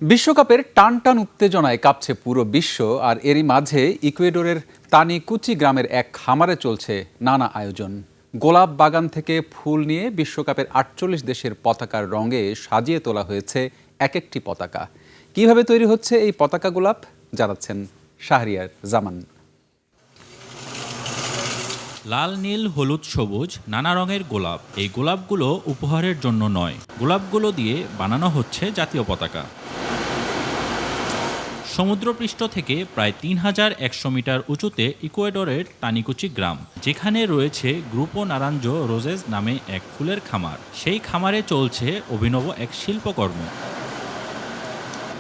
বিশ্বকাপের টানটান উত্তেজনায় কাঁপছে পুরো বিশ্ব। আর এরই মাঝে ইকুয়েডরের তানিকুচি গ্রামের এক খামারে চলছে নানা আয়োজন। গোলাপ বাগান থেকে ফুল নিয়ে বিশ্বকাপের ৪৮ দেশের পতাকার রঙে সাজিয়ে তোলা হয়েছে এক একটি পতাকা। কিভাবে তৈরি হচ্ছে এই পতাকা গোলাপ জানাচ্ছেন শাহরিয়ার জামান। লাল, নীল, হলুদ, সবুজ নানা রঙের গোলাপ। এই গোলাপগুলো উপহারের জন্য নয়, গোলাপগুলো দিয়ে বানানো হচ্ছে জাতীয় পতাকা। সমুদ্রপৃষ্ঠ থেকে প্রায় ৩,১০০ মিটার উঁচুতে ইকুয়েডরের তানিকুচি গ্রাম, যেখানে রয়েছে গ্রুপো নারাঞ্জো রোজেস নামে এক ফুলের খামার। সেই খামারে চলছে অভিনব এক শিল্পকর্ম।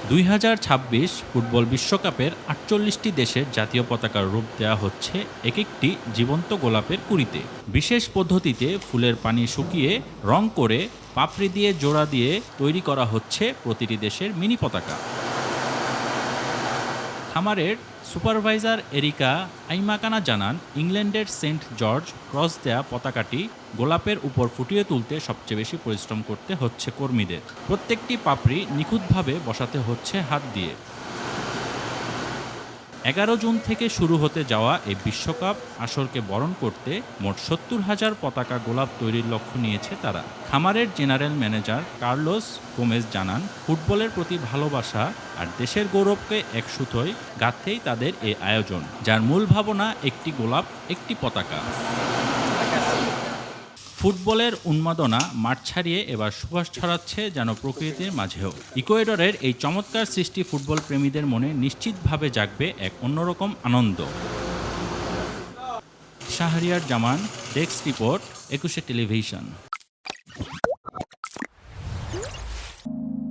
২০২৬ ফুটবল বিশ্বকাপের ৪৮টি দেশের জাতীয় পতাকার রূপ দেওয়া হচ্ছে এক একটি জীবন্ত গোলাপের কুঁড়িতে। বিশেষ পদ্ধতিতে ফুলের পানি শুকিয়ে রং করে পাপড়ি দিয়ে জোড়া দিয়ে তৈরি করা হচ্ছে প্রতিটি দেশের মিনি পতাকা। খামারের সুপারভাইজার এরিকা আইমাকানা জানান, ইংল্যান্ডের সেন্ট জর্জ ক্রস দেয়া পতাকাটি গোলাপের উপর ফুটিয়ে তুলতে সবচেয়ে বেশি পরিশ্রম করতে হচ্ছে কর্মীদের। প্রত্যেকটি পাপড়ি নিখুঁতভাবে বসাতে হচ্ছে হাত দিয়ে। ১১ জুন থেকে শুরু হতে যাওয়া এই বিশ্বকাপ আসরকে বরণ করতে মোট ৭০,০০০ পতাকা গোলাপ তৈরির লক্ষ্য নিয়েছে তারা। খামারের জেনারেল ম্যানেজার কার্লোস গোমেজ জানান, ফুটবলের প্রতি ভালোবাসা আর দেশের গৌরবকে এক সুতোয় গাঁথতেই তাদের এই আয়োজন, যার মূল ভাবনা একটি গোলাপ একটি পতাকা। ফুটবলের উন্মাদনা মাঠ ছাড়িয়ে এবার সুবাস ছড়াচ্ছে যেন প্রকৃতির মাঝেও। ইকুয়েডরের এই চমৎকার সৃষ্টি ফুটবল প্রেমীদের মনে নিশ্চিতভাবে জাগবে এক অন্যরকম আনন্দ। শাহরিয়ার জামান, ডেস্ক রিপোর্ট, ২১ টেলিভিশন।